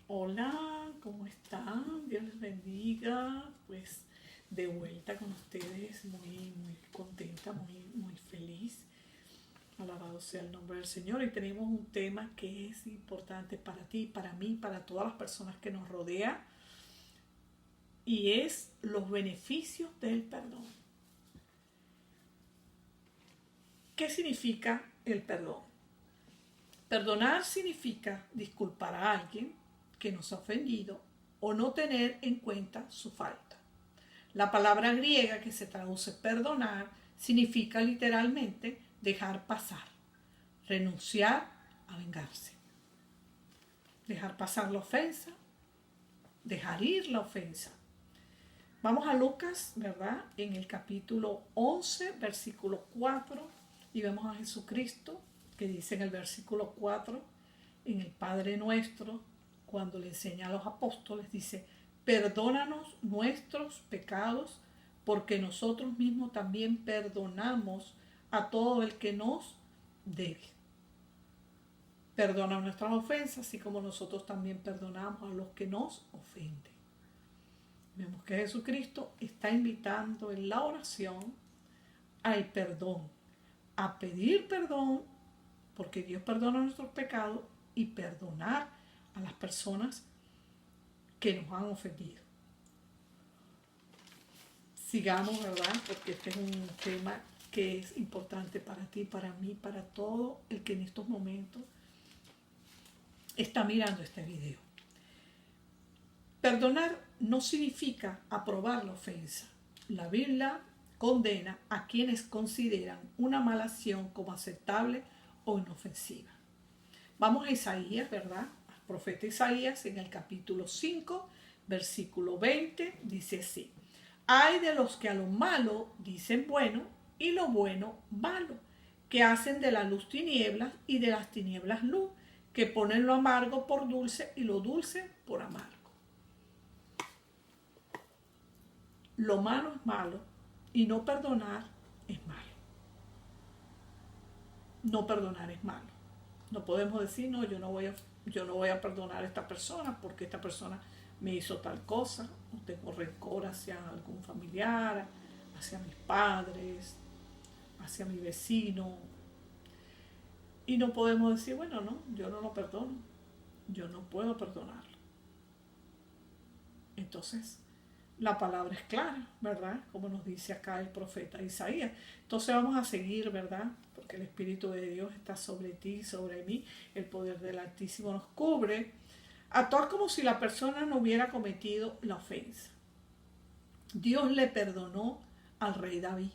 Hola, ¿cómo están? Dios les bendiga. Pues de vuelta con ustedes, muy contenta, muy feliz. Alabado sea el nombre del Señor. Y tenemos un tema que es importante para ti, para mí, para todas las personas que nos rodean. Y es los beneficios del perdón. ¿Qué significa el perdón? Perdonar significa disculpar a alguien que nos ha ofendido o no tener en cuenta su falta. La palabra griega que se traduce perdonar significa literalmente dejar pasar, renunciar a vengarse, dejar pasar la ofensa, dejar ir la ofensa. Vamos a Lucas, ¿verdad? En el capítulo 11, versículo 4, y vemos a Jesucristo que dice en el versículo 4, en el Padre Nuestro, cuando le enseña a los apóstoles, dice: perdónanos nuestros pecados, porque nosotros mismos también perdonamos a todo el que nos debe. Perdona nuestras ofensas, así como nosotros también perdonamos a los que nos ofenden. Vemos que Jesucristo está invitando en la oración al perdón, a pedir perdón, porque Dios perdona nuestros pecados, y perdonar a las personas que nos han ofendido. Sigamos, ¿verdad? Porque este es un tema que es importante para ti, para mí, para todo el que en estos momentos está mirando este video. Perdonar no significa aprobar la ofensa. La Biblia condena a quienes consideran una mala acción como aceptable o inofensiva. Vamos a Isaías, ¿verdad? Al profeta Isaías en el capítulo 5, versículo 20, dice así: hay de los que a lo malo dicen bueno y lo bueno malo, que hacen de la luz tinieblas y de las tinieblas luz, que ponen lo amargo por dulce y lo dulce por amargo. Lo malo es malo y no perdonar es malo. No perdonar es malo. No podemos decir: no, yo no voy a perdonar a esta persona porque esta persona me hizo tal cosa, o tengo rencor hacia algún familiar, hacia mis padres, hacia mi vecino. Y no podemos decir: bueno, no, yo no lo perdono, yo no puedo perdonarlo. Entonces, la palabra es clara, ¿verdad? Como nos dice acá el profeta Isaías. Entonces vamos a seguir, ¿verdad? Porque el Espíritu de Dios está sobre ti, sobre mí. El poder del Altísimo nos cubre. Actuar como si la persona no hubiera cometido la ofensa. Dios le perdonó al rey David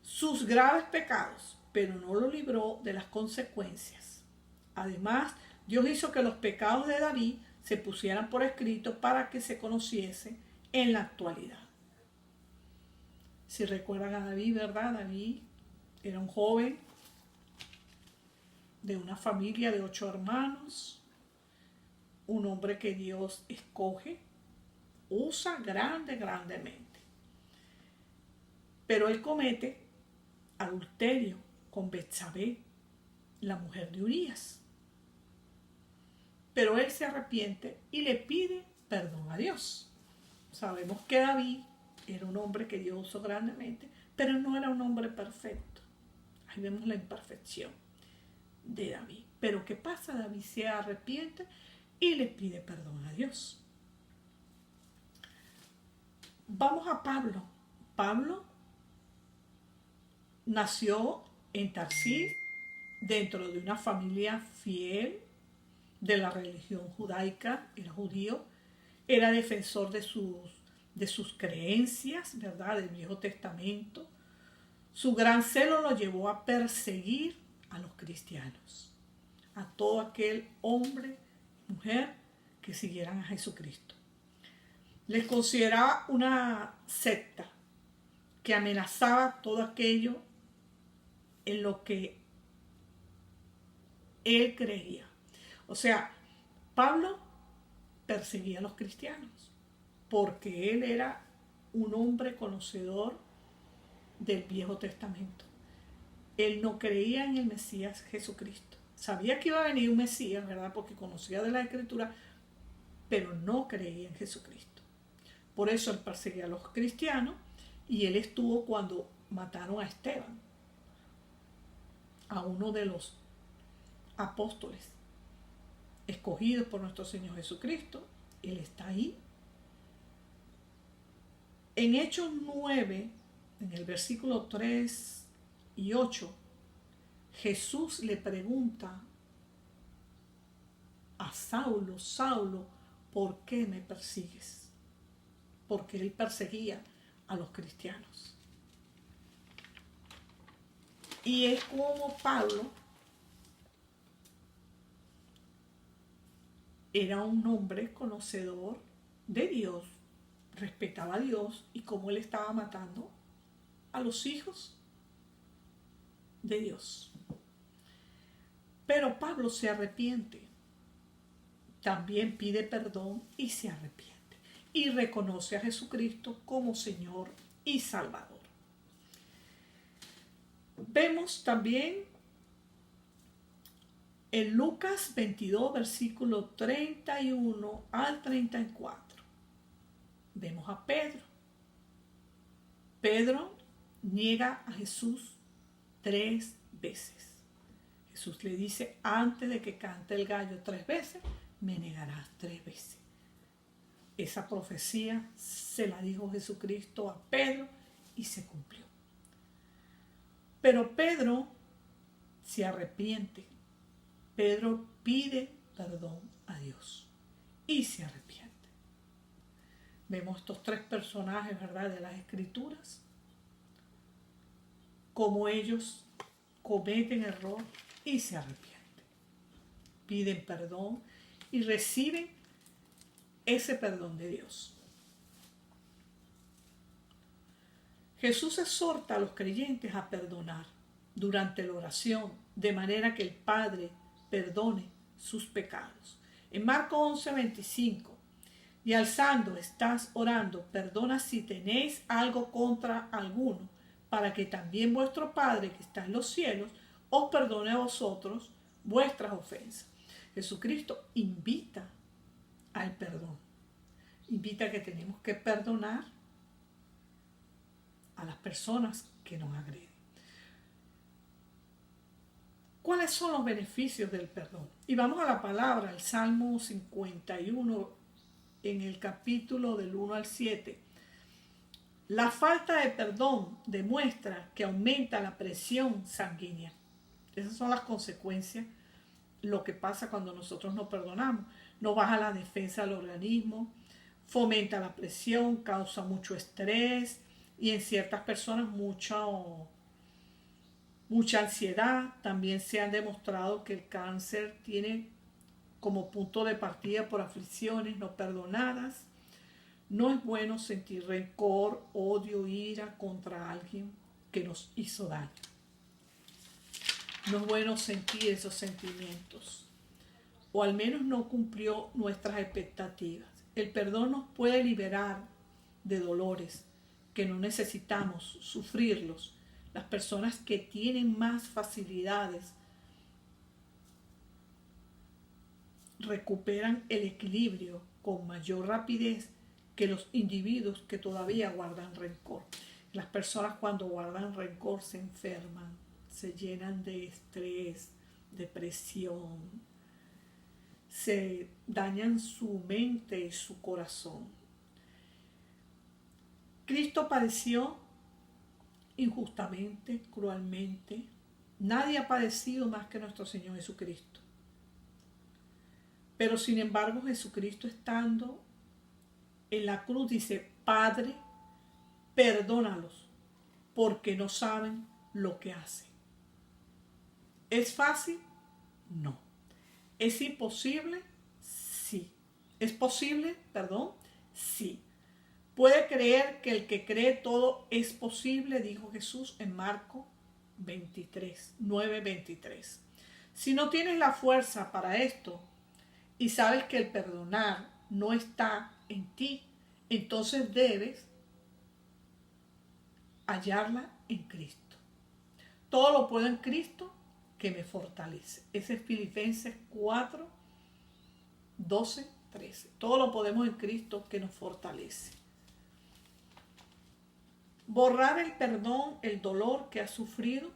sus graves pecados, pero no lo libró de las consecuencias. Además, Dios hizo que los pecados de David se pusieran por escrito para que se conociese en la actualidad. Si recuerdan a David, ¿verdad? David era un joven de una familia de 8 hermanos, un hombre que Dios escoge, usa grandemente. Pero él comete adulterio con Betsabé, la mujer de Urías. Pero él se arrepiente y le pide perdón a Dios. Sabemos que David era un hombre que Dios usó grandemente, pero no era un hombre perfecto. Ahí vemos la imperfección de David. Pero ¿qué pasa? David se arrepiente y le pide perdón a Dios. Vamos a Pablo. Pablo nació en Tarsis, dentro de una familia fiel de la religión judaica, era judío, era defensor de sus creencias, ¿verdad?, del Viejo Testamento. Su gran celo lo llevó a perseguir a los cristianos, a todo aquel hombre, mujer que siguieran a Jesucristo. Les consideraba una secta que amenazaba todo aquello en lo que él creía. O sea, Pablo perseguía a los cristianos porque él era un hombre conocedor del Viejo Testamento. Él no creía en el Mesías Jesucristo. sabía que iba a venir un Mesías, ¿verdad? Porque conocía de la Escritura, pero no creía en Jesucristo. Por eso él perseguía a los cristianos y él estuvo cuando mataron a Esteban, a uno de los apóstoles escogidos por nuestro Señor Jesucristo. Él está ahí. En Hechos 9, en el versículo 3 y 8, Jesús le pregunta a Saulo: Saulo, ¿por qué me persigues? Porque él perseguía a los cristianos. Y es como Pablo era un hombre conocedor de Dios, respetaba a Dios, y como él estaba matando a los hijos de Dios. Pero Pablo se arrepiente, también pide perdón y se arrepiente, y reconoce a Jesucristo como Señor y Salvador. Vemos también en Lucas 22, versículo 31 al 34. Vemos a Pedro. Pedro niega a Jesús 3 veces. Jesús le dice: antes de que cante el gallo 3 veces, me negarás 3 veces. Esa profecía se la dijo Jesucristo a Pedro y se cumplió. Pero Pedro se arrepiente. Pedro pide perdón a Dios y se arrepiente. Vemos estos 3 personajes, ¿verdad?, de las Escrituras, como ellos cometen error y se arrepienten. Piden perdón y reciben ese perdón de Dios. Jesús exhorta a los creyentes a perdonar durante la oración, de manera que el Padre perdone sus pecados. En Marcos 11:25, y alzando estás orando, perdona si tenéis algo contra alguno, para que también vuestro Padre que está en los cielos os perdone a vosotros vuestras ofensas. Jesucristo invita al perdón, invita a que tenemos que perdonar a las personas que nos agreden. ¿Cuáles son los beneficios del perdón? Y vamos a la palabra, el Salmo 51, en el capítulo del 1 al 7. La falta de perdón demuestra que aumenta la presión sanguínea. Esas son las consecuencias, lo que pasa cuando nosotros no perdonamos. No baja la defensa del organismo, fomenta la presión, causa mucho estrés y en ciertas personas mucha ansiedad. También se ha demostrado que el cáncer tiene como punto de partida por aflicciones no perdonadas. No es bueno sentir rencor, odio, ira contra alguien que nos hizo daño. No es bueno sentir esos sentimientos, o al menos no cumplió nuestras expectativas. El perdón nos puede liberar de dolores que no necesitamos sufrirlos. Las personas que tienen más facilidades recuperan el equilibrio con mayor rapidez que los individuos que todavía guardan rencor. Las personas cuando guardan rencor se enferman, se llenan de estrés, depresión, se dañan su mente y su corazón. Cristo padeció injustamente, cruelmente. Nadie ha padecido más que nuestro Señor Jesucristo. Pero sin embargo, Jesucristo, estando en la cruz, dice: Padre, perdónalos, porque no saben lo que hacen. ¿Es fácil? No. ¿Es imposible? Sí. ¿Es posible? Perdón. Sí. ¿Puede creer que el que cree todo es posible?, dijo Jesús en Marcos 9:23. Si no tienes la fuerza para esto y sabes que el perdonar no está en ti, entonces debes hallarla en Cristo. Todo lo puedo en Cristo que me fortalece. Ese es Filipenses 4, 12, 13. Todo lo podemos en Cristo que nos fortalece. Borrar el perdón, el dolor que has sufrido.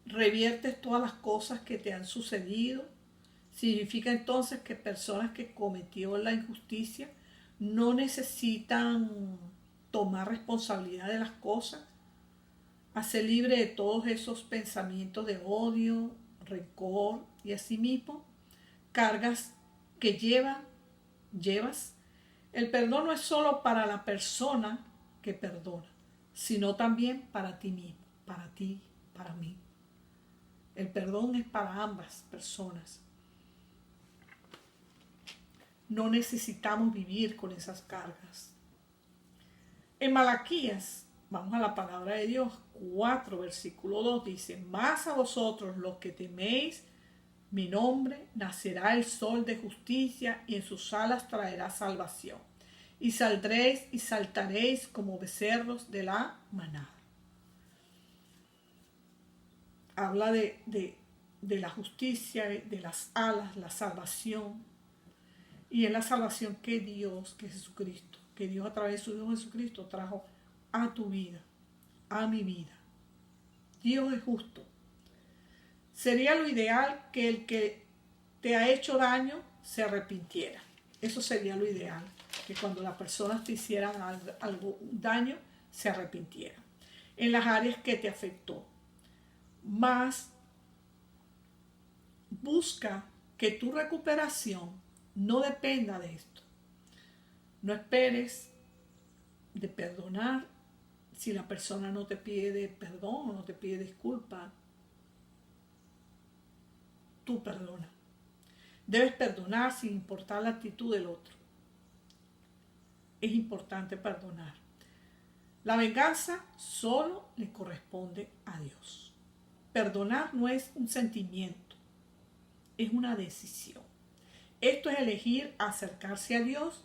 Reviertes todas las cosas que te han sucedido. Significa entonces que personas que cometió la injusticia no necesitan tomar responsabilidad de las cosas. Hace libre de todos esos pensamientos de odio, rencor y asimismo cargas que llevas. El perdón no es solo para la persona que perdona, sino también para ti mismo, para ti, para mí. El perdón es para ambas personas. No necesitamos vivir con esas cargas. En Malaquías, vamos a la palabra de Dios, 4, versículo 2, dice: Mas a vosotros los que teméis mi nombre, nacerá el sol de justicia y en sus alas traerá salvación. Y saldréis y saltaréis como becerros de la manada. Habla de la justicia, de las alas, la salvación. Y es la salvación que Dios, que Jesucristo, que Dios a través de su Hijo Jesucristo trajo a tu vida, a mi vida. Dios es justo. Sería lo ideal que el que te ha hecho daño se arrepintiera. Eso sería lo ideal, que cuando las personas te hicieran algo daño, se arrepintieran en las áreas que te afectó. Más busca que tu recuperación no dependa de esto. No esperes de perdonar si la persona no te pide perdón o no te pide disculpa. Tú perdona. Debes perdonar sin importar la actitud del otro. Es importante perdonar. La venganza solo le corresponde a Dios. Perdonar no es un sentimiento, es una decisión. Esto es elegir acercarse a Dios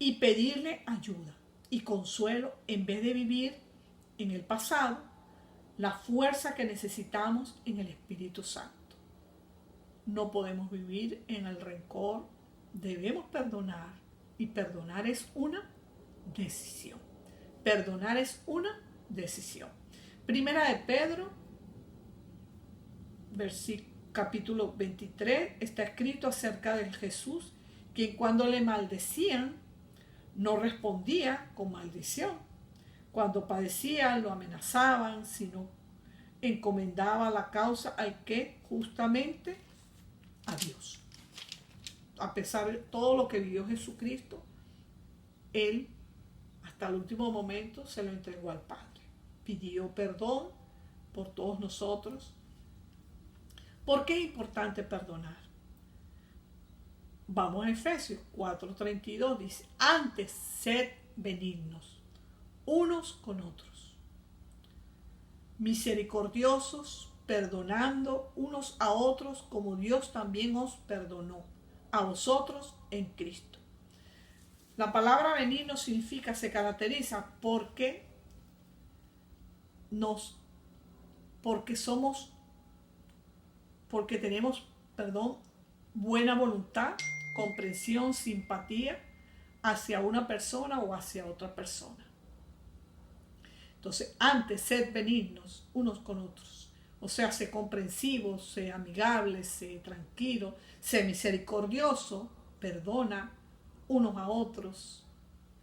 y pedirle ayuda y consuelo en vez de vivir en el pasado la fuerza que necesitamos en el Espíritu Santo. No podemos vivir en el rencor, debemos perdonar y perdonar es una decisión. Perdonar es una decisión. Primera de Pedro, capítulo 23, está escrito acerca de Jesús, quien cuando le maldecían, no respondía con maldición. Cuando padecía, lo amenazaban, sino encomendaba la causa al que justamente a Dios. A pesar de todo lo que vivió Jesucristo, Él hasta el último momento se lo entregó al Padre. Pidió perdón por todos nosotros. ¿Por qué es importante perdonar? Vamos a Efesios 4:32, dice: antes sed benignos unos con otros, misericordiosos, perdonando unos a otros como Dios también os perdonó a vosotros en Cristo. La palabra benigno significa, se caracteriza porque tenemos, buena voluntad, comprensión, simpatía hacia una persona o hacia otra persona. Entonces, antes, sed benignos unos con otros. O sea, sé comprensivo, sé amigable, sé tranquilo, sé misericordioso, perdona unos a otros,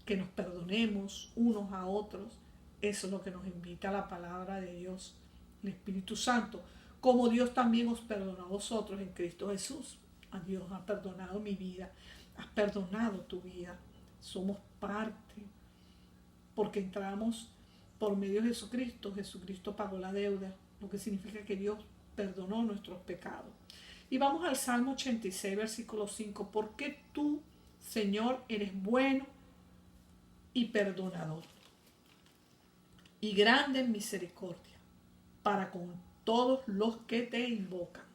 que nos perdonemos unos a otros. Eso es lo que nos invita la palabra de Dios, el Espíritu Santo. Como Dios también os perdonó a vosotros en Cristo Jesús. A Dios ha perdonado mi vida, has perdonado tu vida. Somos parte, porque entramos por medio de Jesucristo. Jesucristo pagó la deuda, lo que significa que Dios perdonó nuestros pecados. Y vamos al Salmo 86, versículo 5. Porque tú, Señor, eres bueno y perdonador, y grande en misericordia, para con todos los que te invocan.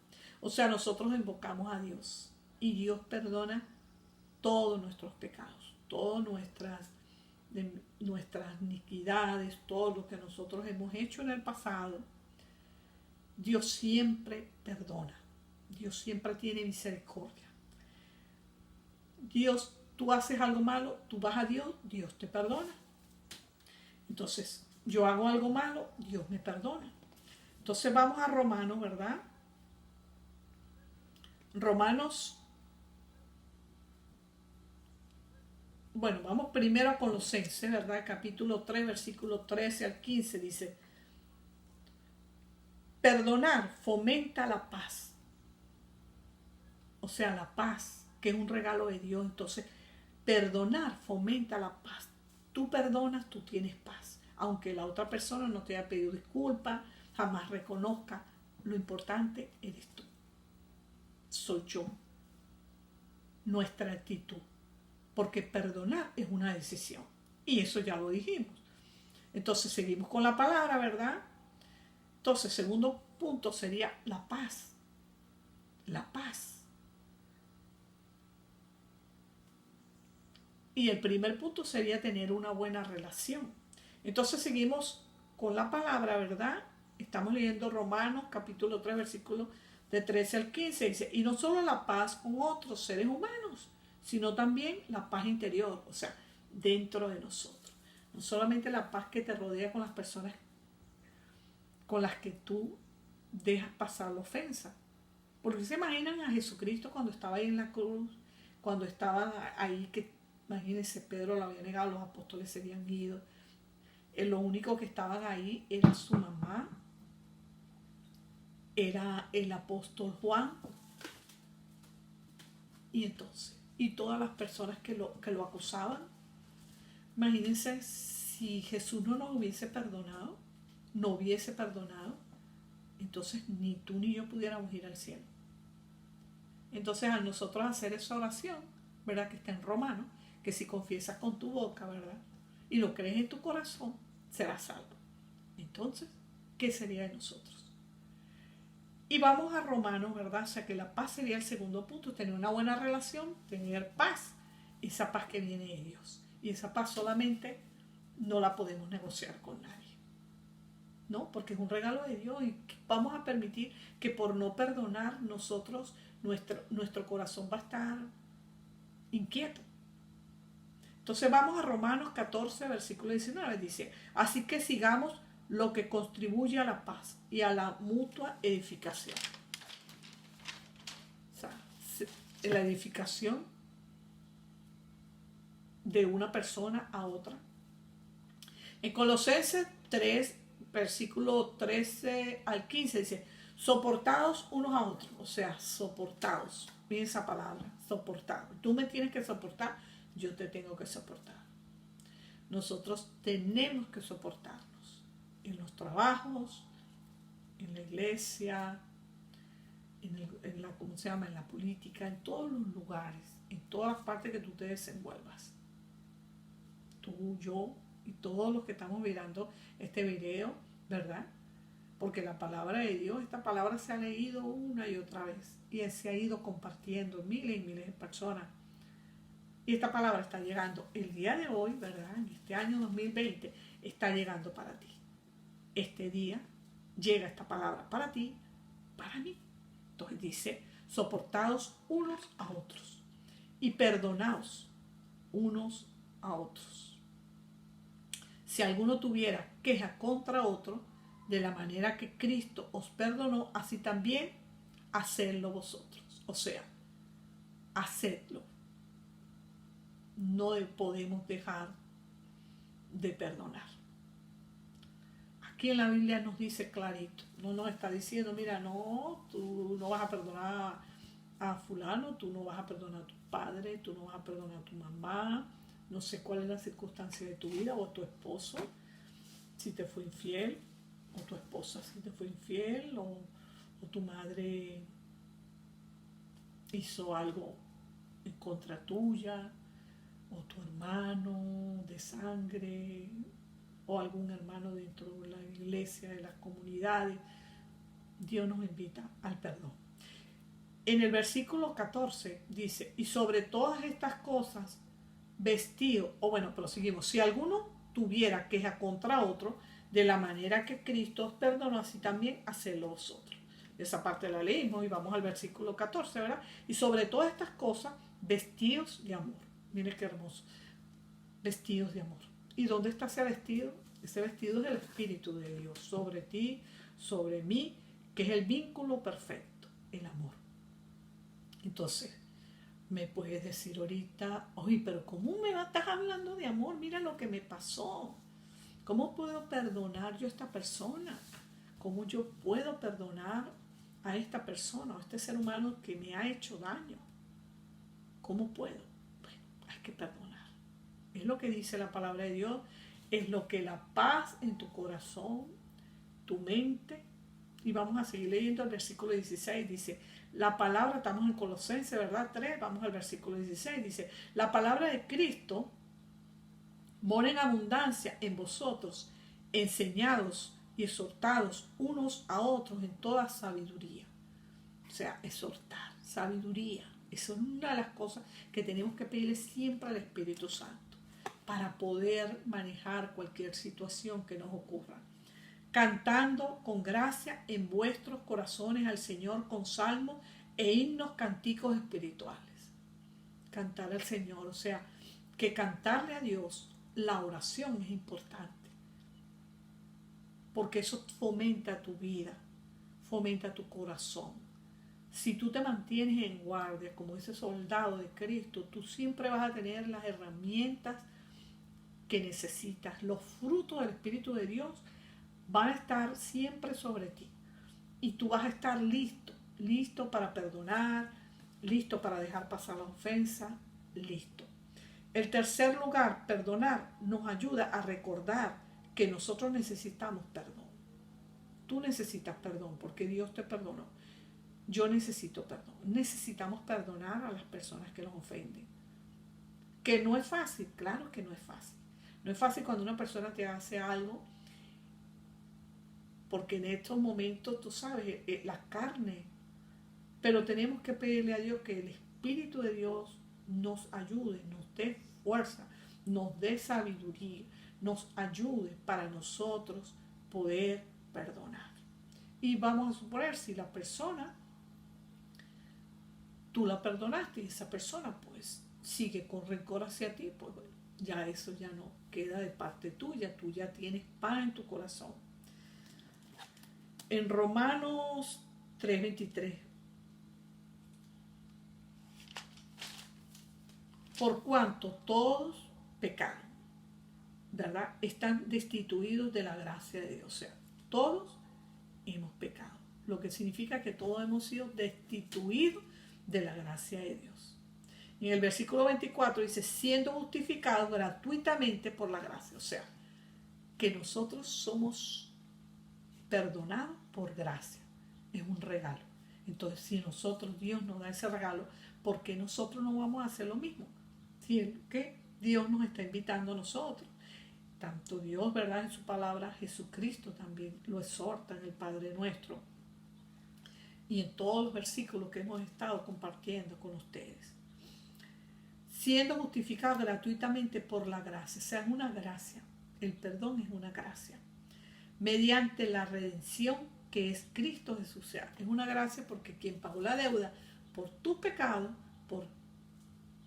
O sea, nosotros invocamos a Dios y Dios perdona todos nuestros pecados, todas nuestras iniquidades, todo lo que nosotros hemos hecho en el pasado. Dios siempre perdona. Dios siempre tiene misericordia. Dios, tú haces algo malo, tú vas a Dios, Dios te perdona. Entonces, yo hago algo malo, Dios me perdona. Entonces vamos a Romanos, ¿verdad? Romanos, bueno, vamos primero a Colosenses, ¿verdad? Capítulo 3, versículo 13 al 15 dice: perdonar fomenta la paz. O sea, la paz, que es un regalo de Dios. Entonces, perdonar fomenta la paz. Tú perdonas, tú tienes paz. Aunque la otra persona no te haya pedido disculpas, jamás reconozca, lo importante eres tú. Soy yo. Nuestra actitud. Porque perdonar es una decisión. Y eso ya lo dijimos. Entonces, seguimos con la palabra, ¿verdad? Entonces, segundo punto sería la paz. La paz. Y el primer punto sería tener una buena relación. Entonces seguimos con la palabra, ¿verdad? Estamos leyendo Romanos capítulo 3, versículos de 13 al 15. Dice, y no solo la paz con otros seres humanos, sino también la paz interior, o sea, dentro de nosotros. No solamente la paz que te rodea con las personas con las que tú dejas pasar la ofensa. Porque se imaginan a Jesucristo cuando estaba ahí en la cruz, cuando estaba ahí, que imagínense, Pedro lo había negado, los apóstoles se habían ido. Lo único que estaban ahí era su mamá, era el apóstol Juan, y entonces, y todas las personas que lo acusaban. Imagínense si Jesús no nos hubiese perdonado, entonces ni tú ni yo pudiéramos ir al cielo. Entonces, al nosotros hacer esa oración, ¿verdad? Que está en Romanos, que si confiesas con tu boca, ¿verdad? Y lo crees en tu corazón, serás salvo. Entonces, ¿qué sería de nosotros? Y vamos a Romanos, ¿verdad? O sea que la paz sería el segundo punto, tener una buena relación, tener paz, esa paz que viene de Dios. Y esa paz solamente no la podemos negociar con nadie, ¿no? Porque es un regalo de Dios y vamos a permitir que por no perdonar nosotros, nuestro corazón va a estar inquieto. Entonces vamos a Romanos 14, versículo 19, dice, así que sigamos lo que contribuye a la paz y a la mutua edificación. O sea, la edificación de una persona a otra. En Colosenses 3, versículo 13 al 15 dice, soportados unos a otros, o sea, soportados. Miren esa palabra, soportados. Tú me tienes que soportar, yo te tengo que soportar. Nosotros tenemos que soportarnos en los trabajos, en la iglesia, en la, ¿cómo se llama? En la política, en todos los lugares, en todas las partes que tú te desenvuelvas. Tú, yo y todos los que estamos mirando este video, ¿verdad? Porque la palabra de Dios, esta palabra se ha leído una y otra vez y se ha ido compartiendo miles y miles de personas. Y esta palabra está llegando el día de hoy, ¿verdad? En este año 2020 está llegando para ti. Este día llega esta palabra para ti, para mí. Entonces dice, soportados unos a otros y perdonaos unos a otros. Si alguno tuviera queja contra otro, de la manera que Cristo os perdonó, así también hacedlo vosotros. O sea, hacedlo. No podemos dejar de perdonar. Aquí en la Biblia nos dice clarito, no nos está diciendo, mira, no, tú no vas a perdonar a fulano, tú no vas a perdonar a tu padre, tú no vas a perdonar a tu mamá, no sé cuál es la circunstancia de tu vida, o a tu esposo, si te fue infiel, o tu esposa si te fue infiel, o tu madre hizo algo en contra tuya, o tu hermano de sangre, o algún hermano dentro de la iglesia, de las comunidades. Dios nos invita al perdón. En el versículo 14 dice, y sobre todas estas cosas, vestido, o bueno, proseguimos, si alguno tuviera queja contra otro, de la manera que Cristo os perdonó, así también hacedlo vosotros. Esa parte la leímos y vamos al versículo 14, ¿verdad? Y sobre todas estas cosas, vestidos de amor. Miren qué hermoso. Vestidos de amor. ¿Y dónde está ese vestido? Ese vestido es el Espíritu de Dios sobre ti, sobre mí, que es el vínculo perfecto, el amor. Entonces, me puedes decir ahorita, oye, pero ¿cómo me estás hablando de amor? Mira lo que me pasó. ¿Cómo puedo perdonar yo a esta persona? ¿Cómo yo puedo perdonar a esta persona, a este ser humano que me ha hecho daño? ¿Cómo puedo? Bueno, hay que perdonar. Es lo que dice la palabra de Dios, es lo que la paz en tu corazón, tu mente, y vamos a seguir leyendo el versículo 16, dice, la palabra, estamos en Colosenses, ¿verdad? 3, vamos al versículo 16, dice, la palabra de Cristo mora en abundancia en vosotros, enseñados y exhortados unos a otros en toda sabiduría. O sea, exhortar, sabiduría. Eso es una de las cosas que tenemos que pedirle siempre al Espíritu Santo para poder manejar cualquier situación que nos ocurra. Cantando con gracia en vuestros corazones al Señor con salmos e himnos cánticos espirituales. Cantar al Señor, o sea, que cantarle a Dios, la oración es importante, porque eso fomenta tu vida, fomenta tu corazón. Si tú te mantienes en guardia como ese soldado de Cristo, tú siempre vas a tener las herramientas que necesitas. Los frutos del Espíritu de Dios van a estar siempre sobre ti. Y tú vas a estar listo, listo para perdonar, listo para dejar pasar la ofensa, listo. El tercer lugar, perdonar, nos ayuda a recordar que nosotros necesitamos perdón. Tú necesitas perdón porque Dios te perdonó. Yo necesito perdón. Necesitamos perdonar a las personas que nos ofenden. Que no es fácil, claro que no es fácil. No es fácil cuando una persona te hace algo, porque en estos momentos, tú sabes, la carne. Pero tenemos que pedirle a Dios que el Espíritu de Dios nos ayude, nos dé fuerza, nos dé sabiduría, nos ayude para nosotros poder perdonar. Y vamos a suponer, si la persona, tú la perdonaste y esa persona pues sigue con rencor hacia ti, pues bueno, ya eso ya no queda de parte tuya, tú ya tienes paz en tu corazón. En Romanos 3:23, por cuanto todos pecaron, ¿verdad? Están destituidos de la gracia de Dios. O sea, todos hemos pecado. Lo que significa que todos hemos sido destituidos de la gracia de Dios. Y en el versículo 24 dice, siendo justificados gratuitamente por la gracia. O sea, que nosotros somos perdonados por gracia. Es un regalo. Entonces, si nosotros, Dios nos da ese regalo, ¿por qué nosotros no vamos a hacer lo mismo? Si es que Dios nos está invitando a nosotros. Tanto Dios, ¿verdad? En su palabra, Jesucristo también lo exhorta en el Padre Nuestro y en todos los versículos que hemos estado compartiendo con ustedes. Siendo justificados gratuitamente por la gracia, o sea, es una gracia. El perdón es una gracia. Mediante la redención que es Cristo Jesús. O sea, es una gracia porque quien pagó la deuda por tus pecados, por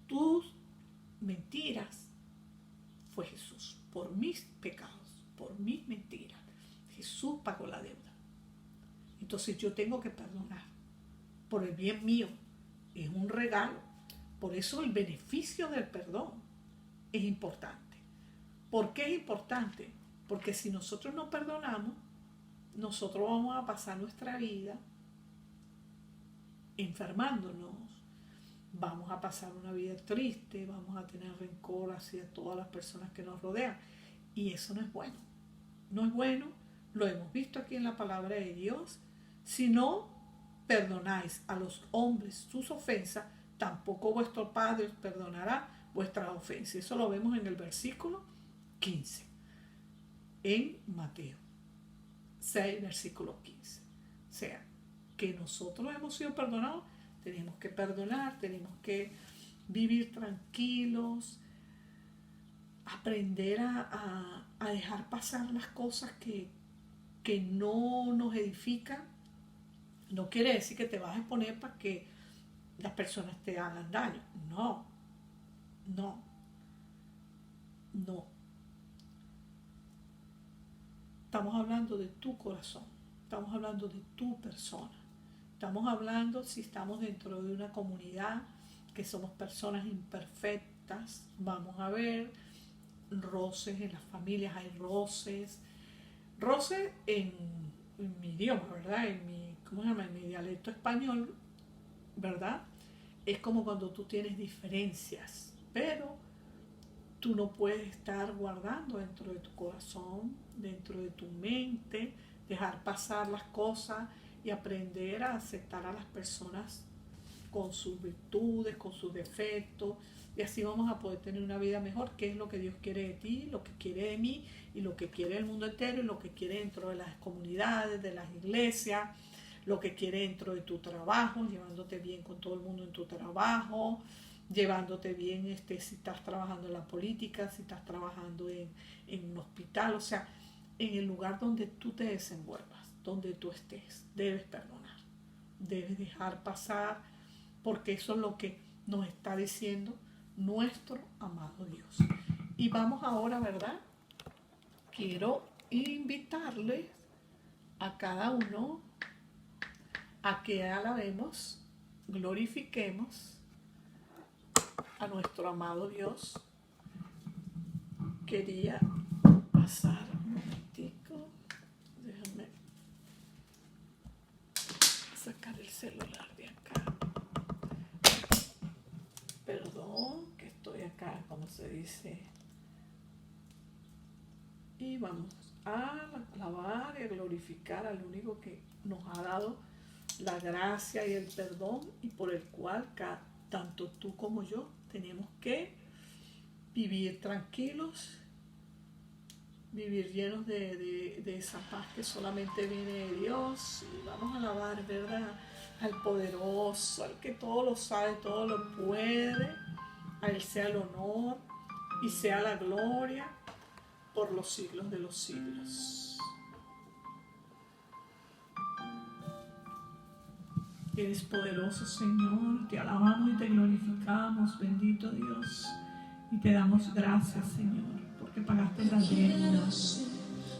tus mentiras, fue Jesús. Por mis pecados, por mis mentiras, Jesús pagó la deuda. Entonces yo tengo que perdonar por el bien mío. Es un regalo. Por eso el beneficio del perdón es importante. ¿Por qué es importante? Porque si nosotros no perdonamos, nosotros vamos a pasar nuestra vida enfermándonos, vamos a pasar una vida triste, vamos a tener rencor hacia todas las personas que nos rodean. Y eso no es bueno. No es bueno, lo hemos visto aquí en la palabra de Dios. Si no perdonáis a los hombres sus ofensas, tampoco vuestro Padre os perdonará vuestras ofensas. Eso lo vemos en el versículo 15, en Mateo 6, versículo 15. O sea, que nosotros hemos sido perdonados, tenemos que perdonar, tenemos que vivir tranquilos, aprender a dejar pasar las cosas que no nos edifican. No quiere decir que te vas a exponer para que las personas te hagan daño. No, no, no. Estamos hablando de tu corazón, estamos hablando de tu persona. Estamos hablando si estamos dentro de una comunidad, que somos personas imperfectas. Vamos a ver roces en las familias, hay roces en mi idioma, ¿verdad? ¿Cómo se llama? En mi dialecto español, ¿verdad? Es como cuando tú tienes diferencias, pero tú no puedes estar guardando dentro de tu corazón, dentro de tu mente, dejar pasar las cosas y aprender a aceptar a las personas con sus virtudes, con sus defectos, y así vamos a poder tener una vida mejor, que es lo que Dios quiere de ti, lo que quiere de mí, y lo que quiere el mundo entero, y lo que quiere dentro de las comunidades, de las iglesias, lo que quiere dentro de tu trabajo, llevándote bien con todo el mundo en tu trabajo, llevándote bien si estás trabajando en la política, si estás trabajando en un hospital, o sea, en el lugar donde tú te desenvuelvas, donde tú estés, debes perdonar, debes dejar pasar, porque eso es lo que nos está diciendo nuestro amado Dios. Y vamos ahora, ¿verdad? Quiero invitarles a cada uno a que alabemos, glorifiquemos a nuestro amado Dios. Quería pasar un momentico, déjame sacar el celular de acá. Perdón, que estoy acá, como se dice. Y vamos a alabar y a glorificar al único que nos ha dado la gracia y el perdón, y por el cual tanto tú como yo tenemos que vivir tranquilos, vivir llenos de esa paz que solamente viene de Dios. Y vamos a alabar, ¿verdad?, al poderoso, al que todo lo sabe, todo lo puede. A Él sea el honor y sea la gloria por los siglos de los siglos. Eres poderoso, Señor, te alabamos y te glorificamos, bendito Dios, y te damos gracias, Señor, porque pagaste la deuda.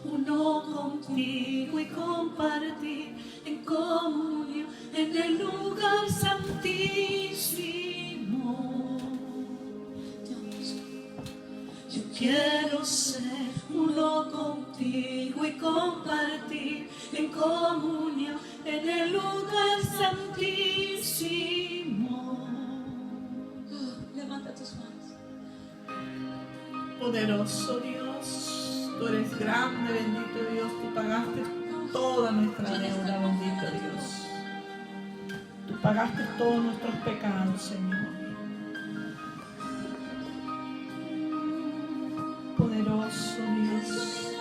Uno contigo y compartir en comunión en el lugar santísimo. Yo quiero ser uno contigo y compartir en comunión en el lugar santísimo. Levanta tus manos. Poderoso Dios, tú eres grande, bendito Dios, tú pagaste toda nuestra deuda, bendito Dios. Tú pagaste todos nuestros pecados, Señor. Poderoso Dios,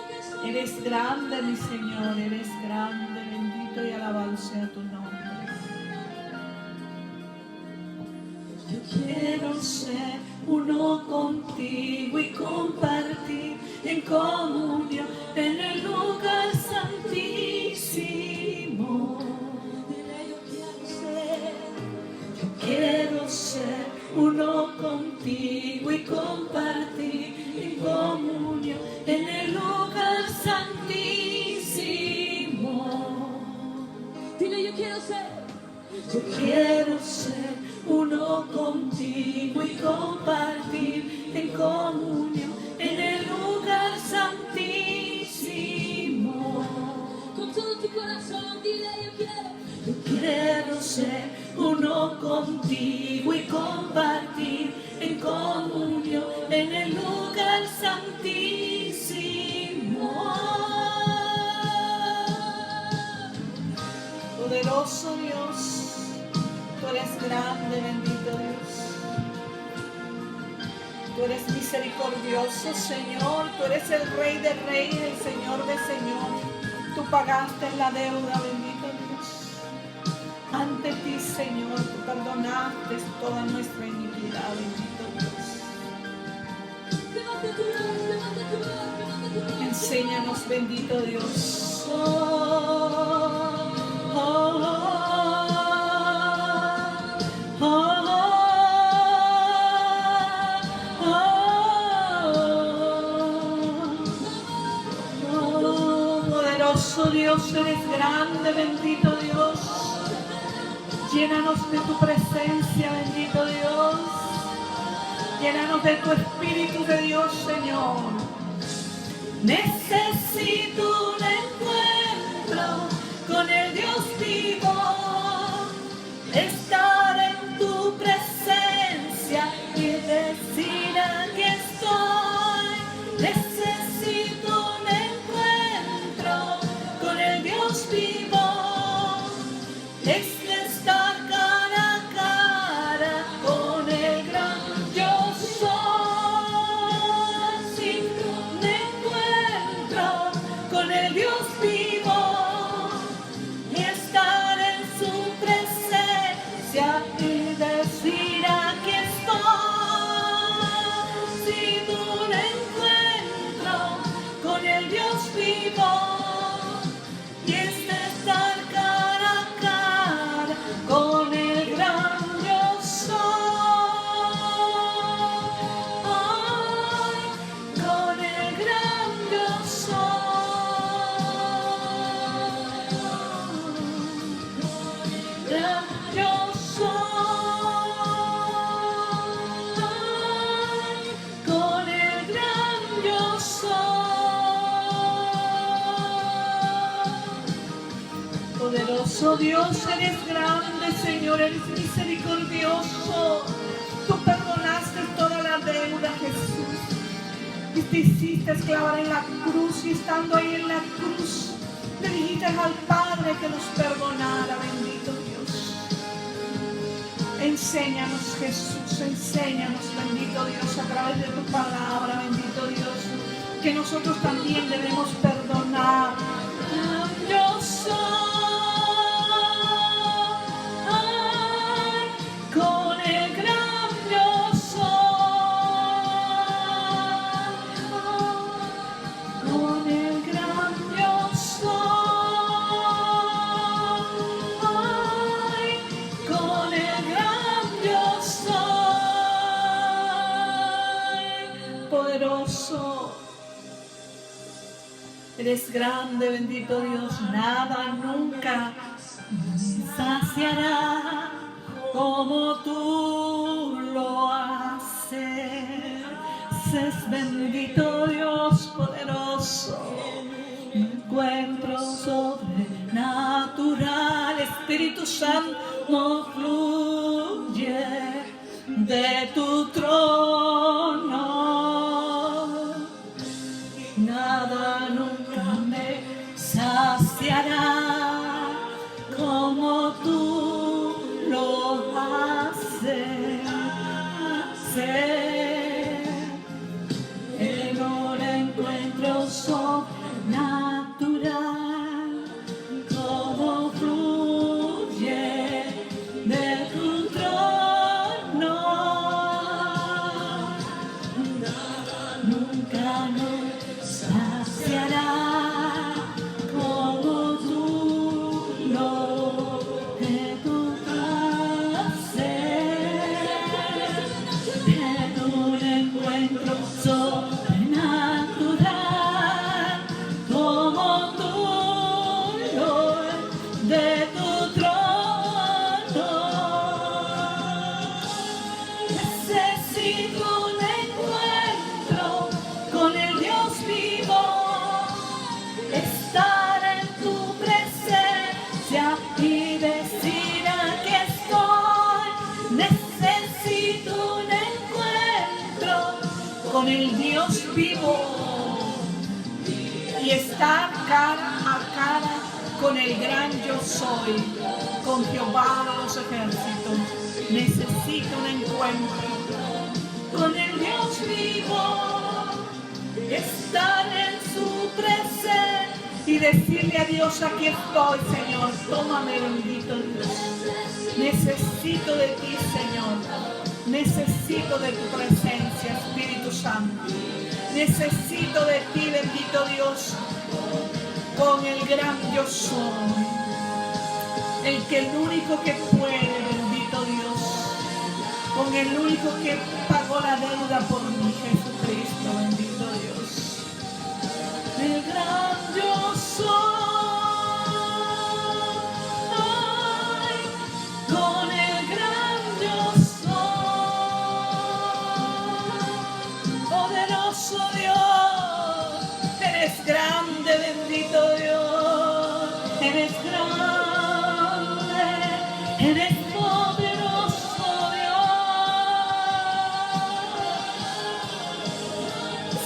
eres grande, mi Señor, eres grande, bendito y alabado sea tu nombre. Yo quiero ser uno contigo y compartir en comunión en el lugar santísimo. Yo quiero ser uno contigo y compartir en comunión en el lugar santísimo. Dile, yo quiero ser. Yo quiero ser uno contigo y compartir en comunión en el lugar santísimo. Con todo tu corazón, dile, yo quiero. Yo quiero ser uno contigo y compartir en comunión en el lugar santísimo. Poderoso Dios, tú eres grande, bendito Dios. Tú eres misericordioso, Señor. Tú eres el Rey de Reyes, el Señor de Señores. Tú pagaste la deuda, bendito Dios. Ante ti, Señor, tú perdonaste toda nuestra iniquidad, bendito Dios. Enséñanos, bendito Dios. Poderoso Dios, eres grande, bendito Dios. Llénanos de tu presencia, bendito Dios. Llénanos de tu Espíritu de Dios, Señor. Necesito un encuentro con el Dios vivo, estar en tu presencia y decir aquí estoy. Necesito un encuentro con el Dios vivo, estar cara a cara con el gran yo soy. Si me encuentro con el Dios vivo y estar en su presencia y decir aquí estoy. Si un encuentro con el Dios vivo y estar cara a cara con el gran yo soy, con el gran yo soy, gran yo soy, con el gran yo soy. Poderoso Dios, eres grande, Señor, eres misericordioso. Tú perdonaste toda la deuda, Jesús, y te hiciste clavar en la cruz, y estando ahí en la cruz, te dijiste al Padre que nos perdonara, bendito Dios. Enséñanos, Jesús, enséñanos, bendito Dios, a través de tu palabra, bendito Dios, que nosotros también debemos perdonar. Yo soy, con el gran yo soy, con el gran yo soy, con el gran yo soy. Poderoso, eres grande, bendito Dios, nada nunca me saciará como tú lo haces. Es bendito Dios poderoso, encuentro sobrenatural. Espíritu Santo fluye de tu trono. Nada nunca me saciará como tú lo haces. En un encuentro sobrenatural, como fluye de tu trono. Nunca nos saciará como tú lo haces. En un encuentro sobrenatural, como tú lo de tu trono. Necesito un encuentro con el Dios vivo, estar en tu presencia y decir aquí estoy. Necesito un encuentro con el Dios vivo y estar cara a cara con el gran yo soy, con Jehová de los ejércitos. Necesito un encuentro con el Dios vivo, estar en su presencia y decirle a Dios, aquí estoy, Señor, tómame, bendito Dios. Necesito de ti, Señor, necesito de tu presencia, Espíritu Santo. Necesito de ti, bendito Dios, con el gran yo soy. El único que puede, bendito Dios, con el único que pagó la deuda por mí, Jesucristo, bendito Dios. El gran yo soy. Grande, bendito Dios, eres grande, eres poderoso Dios,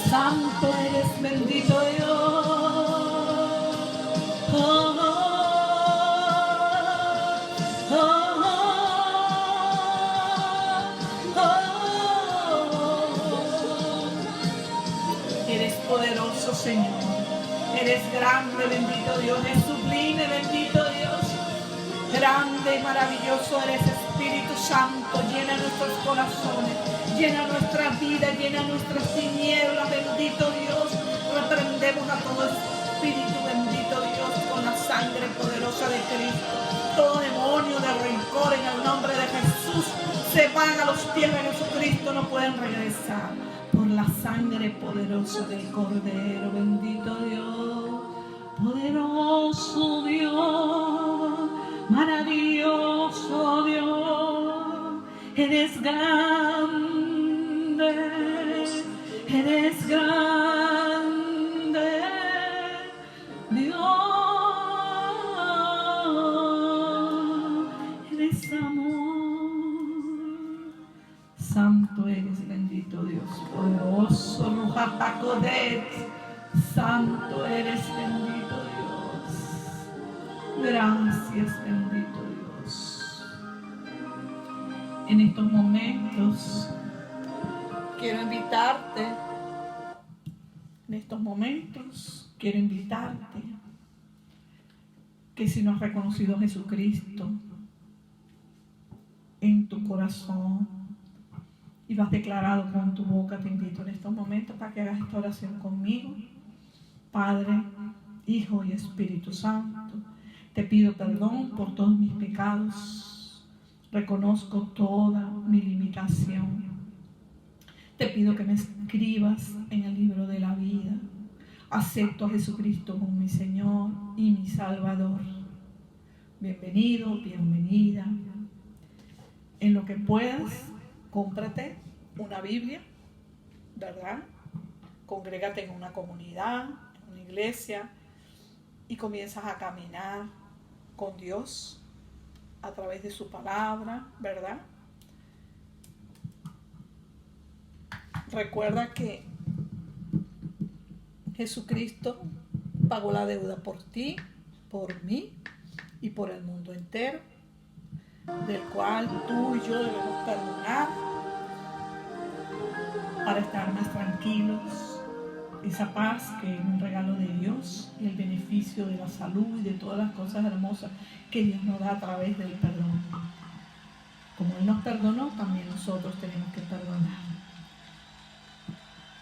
santo eres, bendito Dios, oh, oh, oh, oh. Eres poderoso, Señor. Eres grande, bendito Dios, es sublime, bendito Dios. Grande y maravilloso eres, Espíritu Santo. Llena nuestros corazones, llena nuestra vida, llena nuestras tinieblas, bendito Dios. Reprendemos a todo espíritu, bendito Dios, con la sangre poderosa de Cristo. Todo demonio de rencor en el nombre de Jesús se van a los pies de Jesucristo, no pueden regresar. Por la sangre poderosa del Cordero, bendito Dios, poderoso Dios, maravilloso Dios, eres grande, eres grande, Dios, eres amor, santo eres, bendito Dios, poderoso, Rujapacodet, santo eres, bendito Dios. Gracias, bendito Dios. En estos momentos quiero invitarte, que si no has reconocido a Jesucristo en tu corazón y lo has declarado con tu boca, te invito en estos momentos para que hagas esta oración conmigo. Padre, Hijo y Espíritu Santo, te pido perdón por todos mis pecados. Reconozco toda mi limitación. Te pido que me escribas en el libro de la vida. Acepto a Jesucristo como mi Señor y mi Salvador. Bienvenido, bienvenida. En lo que puedas, cómprate una Biblia, ¿verdad? Congrégate en una comunidad, en una iglesia, y comienzas a caminar con Dios a través de su palabra, ¿verdad? Recuerda que Jesucristo pagó la deuda por ti, por mí y por el mundo entero, del cual tú y yo debemos perdonar para estar más tranquilos. Esa paz que es un regalo de Dios y el beneficio de la salud y de todas las cosas hermosas que Dios nos da a través del perdón. Como Él nos perdonó, también nosotros tenemos que perdonar.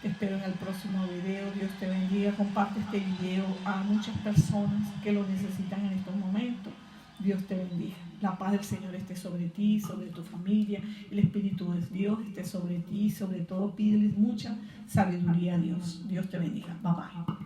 Te espero en el próximo video. Dios te bendiga. Comparte este video a muchas personas que lo necesitan en estos momentos. Dios te bendiga. La paz del Señor esté sobre ti, sobre tu familia. El Espíritu de Dios esté sobre ti. Sobre todo, pídeles mucha sabiduría a Dios. Dios te bendiga. Bye bye.